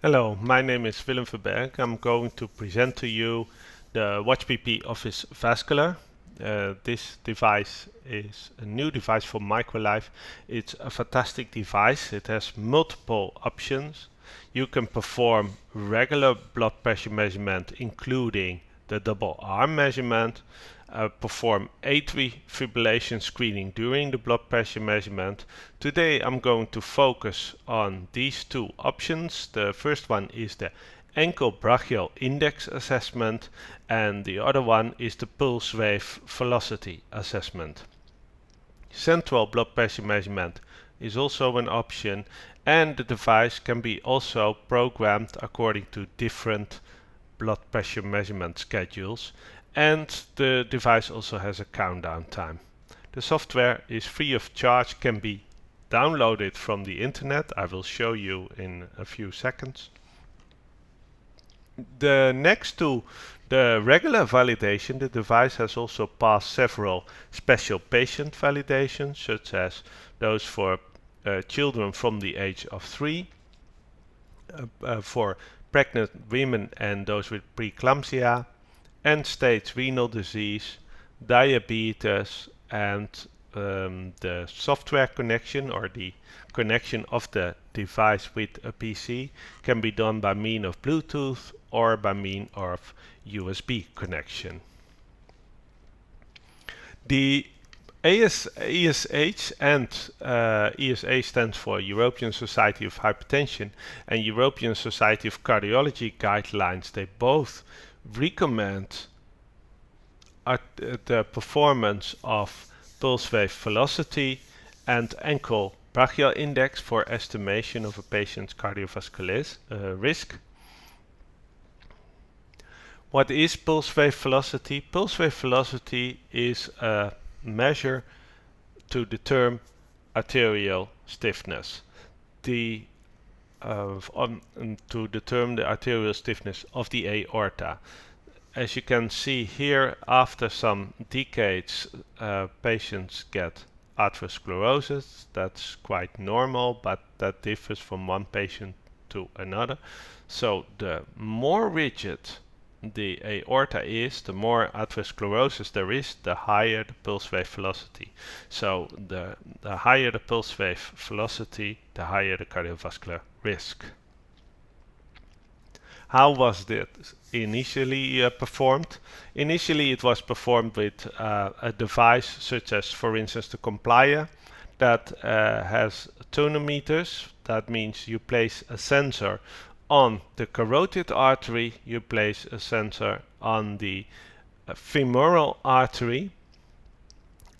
Hello, my name is Willem Verberg. I'm going to present to you the WatchBP Office Vascular. This device is a new device for MicroLife. It's a fantastic device. It has multiple options. You can perform regular blood pressure measurement, including the double arm measurement, perform atrial fibrillation screening during the blood pressure measurement. Today I'm going to focus on these two options. The first one is the ankle brachial index assessment, and the other one is the pulse wave velocity assessment. Central blood pressure measurement is also an option, and the device can be also programmed according to different blood pressure measurement schedules, and the device also has a countdown time. The software is free of charge, can be downloaded from the internet. I will show you in a few seconds. Next to the regular validation, the device has also passed several special patient validations, such as those for children from the age of 3, for pregnant women and those with preeclampsia, end-stage renal disease, diabetes, and the software connection or the connection of the device with a PC can be done by means of Bluetooth or by means of USB connection. The ESH and ESA stands for European Society of Hypertension and European Society of Cardiology guidelines. They both recommend the performance of pulse wave velocity and ankle brachial index for estimation of a patient's cardiovascular risk. What is pulse wave velocity? Pulse wave velocity is a measure to determine arterial stiffness. To determine the arterial stiffness of the aorta. As you can see here, after some decades, patients get atherosclerosis. That's quite normal, but that differs from one patient to another. So the more rigid the aorta is, the more atherosclerosis there is, the higher the pulse wave velocity. So the higher the pulse wave velocity, the higher the cardiovascular risk. How was that initially performed? Initially it was performed with a device such as, for instance, the Complier that has tonometers. That means you place a sensor on the carotid artery, you place a sensor on the femoral artery,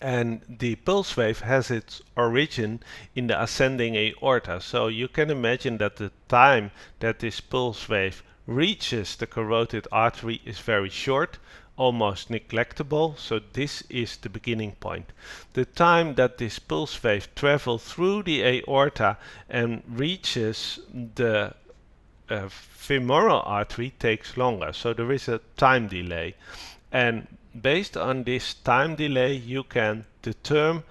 and the pulse wave has its origin in the ascending aorta. So you can imagine that the time that this pulse wave reaches the carotid artery is very short, almost neglectable. So this is the beginning point. The time that this pulse wave travels through the aorta and reaches the femoral artery takes longer. So there is a time delay. And based on this time delay, you can determine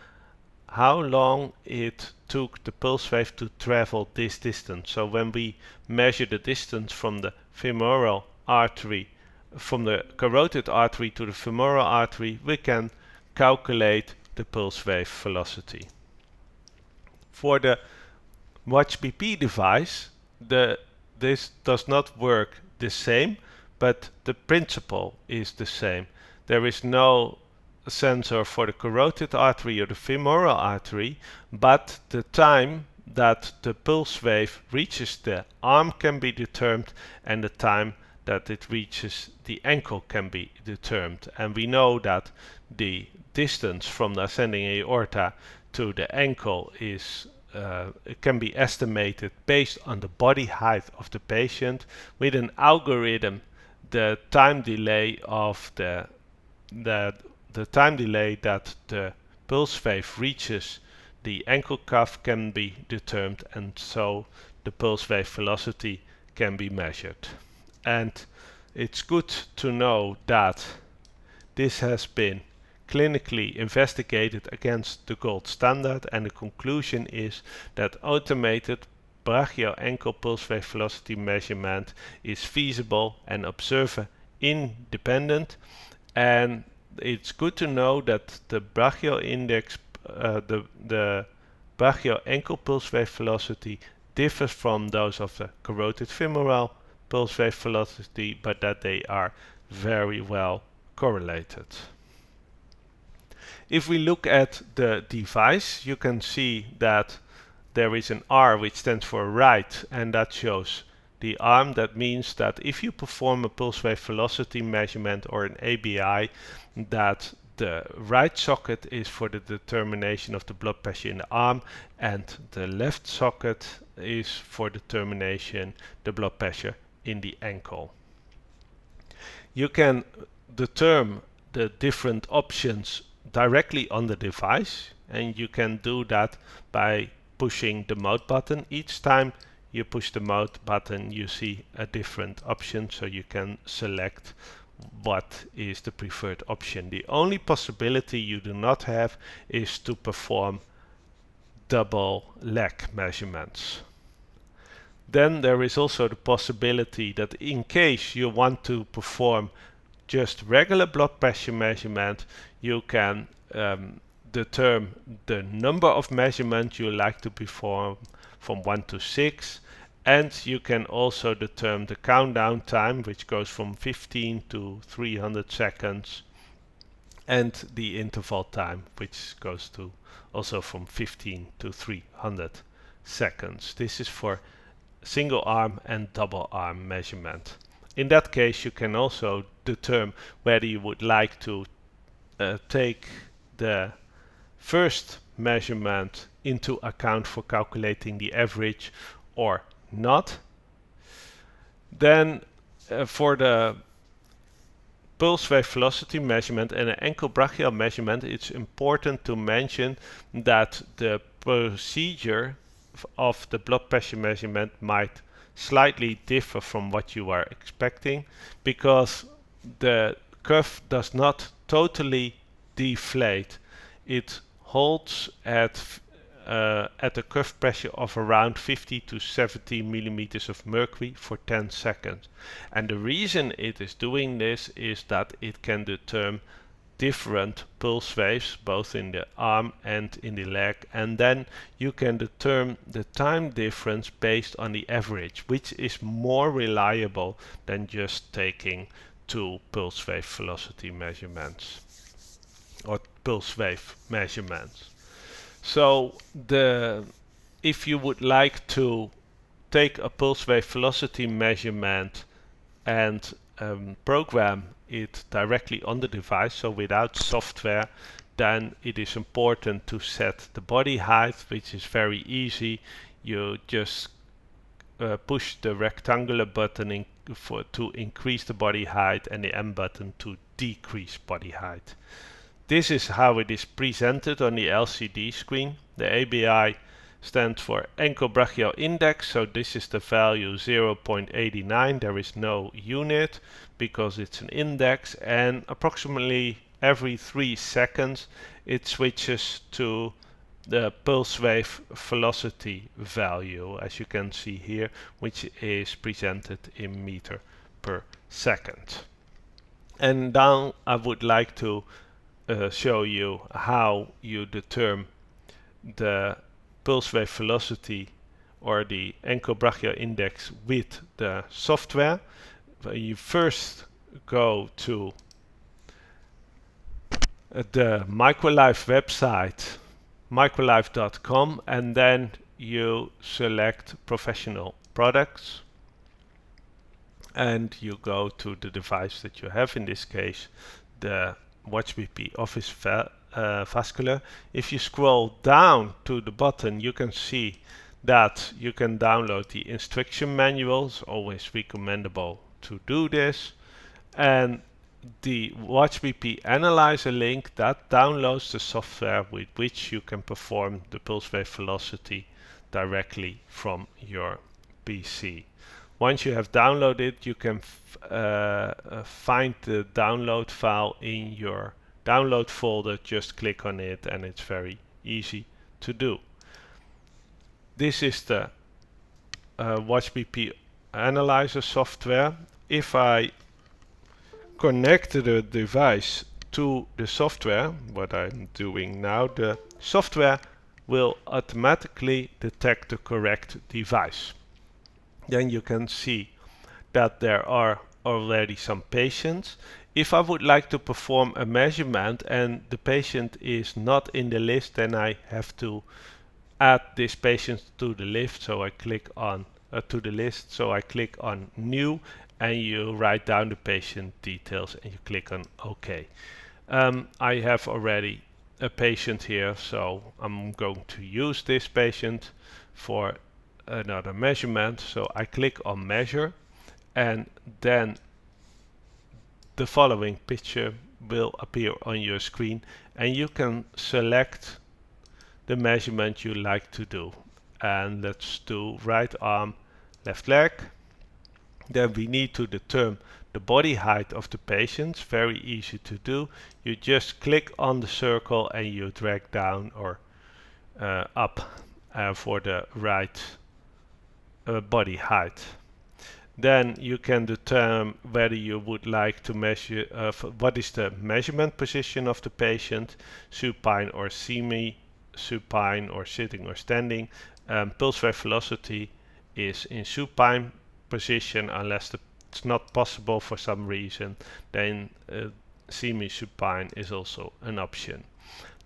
how long it took the pulse wave to travel this distance. So when we measure the distance from the femoral artery, from the carotid artery to the femoral artery, we can calculate the pulse wave velocity. For the WatchBP device, this does not work the same, but the principle is the same. There is no sensor for the carotid artery or the femoral artery, but the time that the pulse wave reaches the arm can be determined, and the time that it reaches the ankle can be determined. And we know that the distance from the ascending aorta to the ankle is it can be estimated based on the body height of the patient. With an algorithm, the time delay of the time delay that the pulse wave reaches the ankle cuff can be determined, and so the pulse wave velocity can be measured. And it's good to know that this has been clinically investigated against the gold standard, and the conclusion is that automated brachial ankle pulse wave velocity measurement is feasible and observer independent, and it's good to know that the brachial index, the brachial ankle pulse wave velocity differs from those of the carotid femoral pulse wave velocity, but that they are very well correlated. If we look at the device, you can see that there is an R which stands for right, and that shows the arm. That means that if you perform a pulse wave velocity measurement or an ABI, that the right socket is for the determination of the blood pressure in the arm, and the left socket is for determination the blood pressure in the ankle. You can determine the different options directly on the device, and you can do that by pushing the mode button. Each time you push the mode button, you see a different option, so you can select what is the preferred option. The only possibility you do not have is to perform double leg measurements. Then there is also the possibility that in case you want to perform just regular blood pressure measurement, you can determine the number of measurements you like to perform from 1 to 6, and you can also determine the countdown time, which goes from 15 to 300 seconds, and the interval time, which goes to also from 15 to 300 seconds. This is for single arm and double arm measurement. In that case, you can also determine whether you would like to take the first measurement into account for calculating the average or not. Then for the pulse wave velocity measurement and an ankle brachial measurement, it's important to mention that the procedure of the blood pressure measurement might slightly differ from what you are expecting, because the cuff does not totally deflate. It holds at a cuff pressure of around 50 to 70 millimeters of mercury for 10 seconds. And the reason it is doing this is that it can determine different pulse waves both in the arm and in the leg, and then you can determine the time difference based on the average, which is more reliable than just taking two pulse wave velocity measurements or pulse wave measurements. So if you would like to take a pulse wave velocity measurement and program it directly on the device, so without software, then it is important to set the body height, which is very easy. You just push the rectangular button to increase the body height and the M button to decrease body height. This is how it is presented on the LCD screen. The ABI stands for ankle brachial index, so this is the value 0.89. There is no unit because it's an index, and approximately every 3 seconds it switches to the pulse wave velocity value, as you can see here, which is presented in meter per second. And now I would like to show you how you determine the pulse wave velocity or the ankle brachial index with the software. You first go to the Microlife website, microlife.com, and then you select professional products, and you go to the device that you have, in this case the WatchBP Office Vascular. If you scroll down to the bottom, you can see that you can download the instruction manuals. Always recommendable to do this. And the WatchBP Analyzer link, that downloads the software with which you can perform the pulse wave velocity directly from your PC. Once you have downloaded it, you can find the download file in your download folder. Just click on it and it's very easy to do. This is the WatchBP analyzer software. If I connect the device to the software, what I'm doing now, the software will automatically detect the correct device. Then you can see that there are already some patients. If I would like to perform a measurement and the patient is not in the list, then I have to add this patient to the list. So I click on to the list. So I click on new, and you write down the patient details and you click on OK. I have already a patient here, so I'm going to use this patient for another measurement. So I click on measure, and then the following picture will appear on your screen, and you can select the measurement you like to do. And let's do right arm, left leg. Then we need to determine the body height of the patient. Very easy to do. You just click on the circle and you drag down or up for the right body height. Then you can determine whether you would like to measure what is the measurement position of the patient, supine or semi-supine, or sitting or standing. Pulse wave velocity is in supine position unless it's not possible for some reason. Then semi-supine is also an option.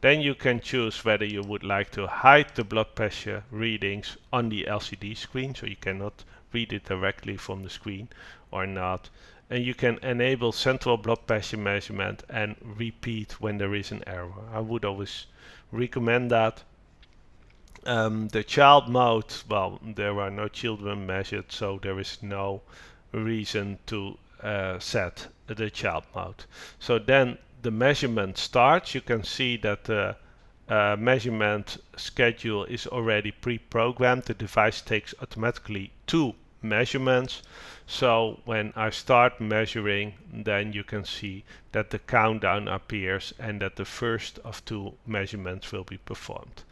Then you can choose whether you would like to hide the blood pressure readings on the LCD screen, so you cannot read it directly from the screen, or not. And you can enable central blood pressure measurement and repeat when there is an error. I would always recommend that. The child mode, well, there are no children measured, so there is no reason to set the child mode. So then the measurement starts. You can see that the measurement schedule is already pre-programmed. The device takes automatically 2 measurements. So when I start measuring, then you can see that the countdown appears and that the first of 2 measurements will be performed.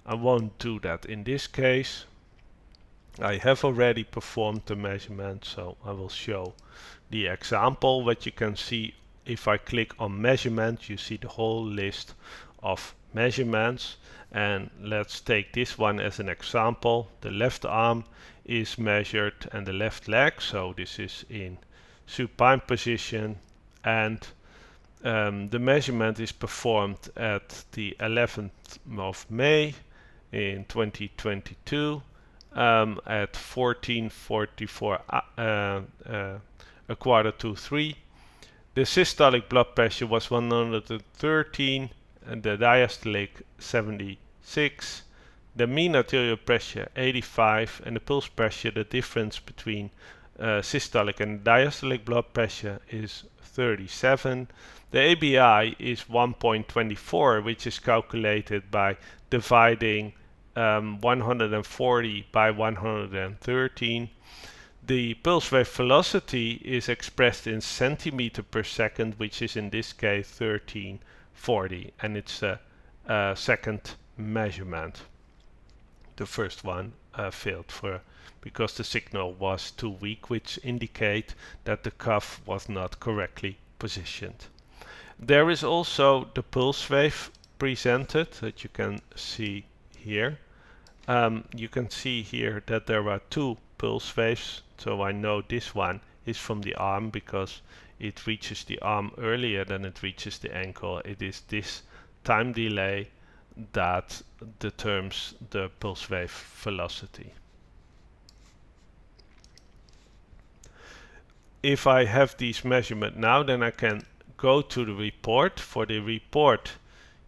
I won't do that in this case. I have already performed the measurement, so I will show the example. What you can see, if I click on measurement, you see the whole list of measurements. And let's take this one as an example. The left arm is measured and the left leg, so this is in supine position, and the measurement is performed at the 11th of May in 2022 at 14:44 a quarter to 3. The systolic blood pressure was 113 and the diastolic 76. The mean arterial pressure 85, and the pulse pressure, the difference between systolic and diastolic blood pressure, is 37. The ABI is 1.24, which is calculated by dividing 140 by 113. The pulse wave velocity is expressed in centimeter per second, which is in this case 1340, and it's a second measurement. The first one failed because the signal was too weak, which indicate that the cuff was not correctly positioned. There is also the pulse wave presented that you can see here. You can see here that there are 2 pulse waves, so I know this one is from the arm because it reaches the arm earlier than it reaches the ankle. It is this time delay that determines the pulse wave velocity. If I have these measurements now, then I can go to the report. For the report,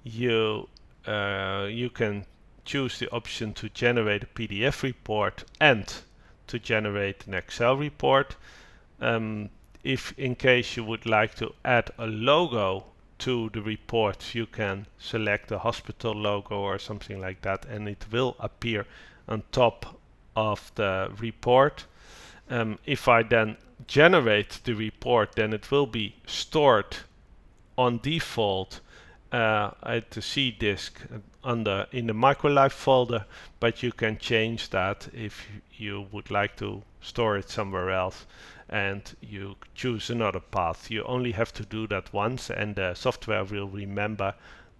you can choose the option to generate a PDF report and to generate an Excel report. If in case you would like to add a logo to the report, you can select a hospital logo or something like that, and it will appear on top of the report. If I then generate the report, then it will be stored on default at the C disk in the microlife folder, but you can change that if you would like to store it somewhere else and you choose another path. You only have to do that once and the software will remember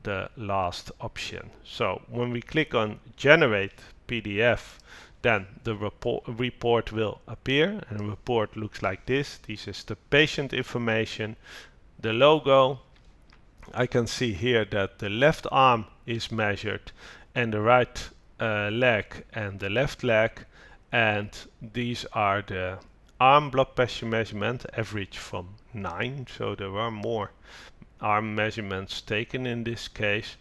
the last option. So when we click on generate PDF, then the report will appear, and the report looks like this. This is the patient information, the logo. I can see here that the left arm is measured and the right leg and the left leg, and these are the arm blood pressure measurement, average from 9, so there are more arm measurements taken in this case.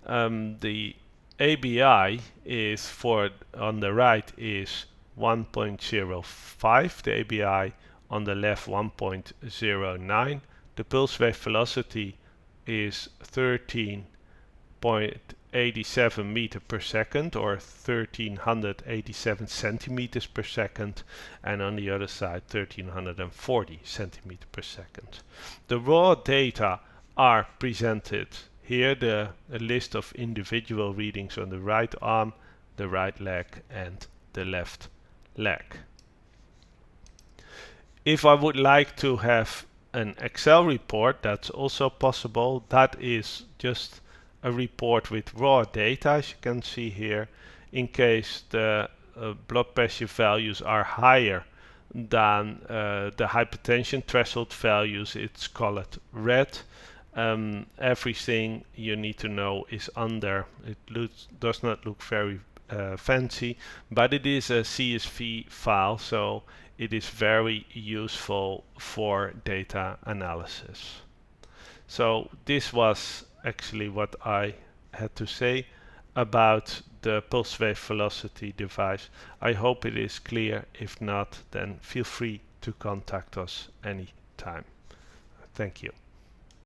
The ABI is on the right is 1.05, the ABI on the left 1.09. The pulse wave velocity is 13.87 meter per second, or 1387 centimeters per second, and on the other side 1340 centimeters per second. The raw data are presented here, a list of individual readings on the right arm, the right leg and the left leg. If I would like to have an Excel report, that's also possible. That is just a report with raw data, as you can see here. In case the blood pressure values are higher than the hypertension threshold values, it's colored red. Everything you need to know is under. It does not look very fancy, but it is a CSV file, so it is very useful for data analysis. So this was actually what I had to say about the pulse wave velocity device. I hope it is clear. If not, then feel free to contact us anytime. Thank you.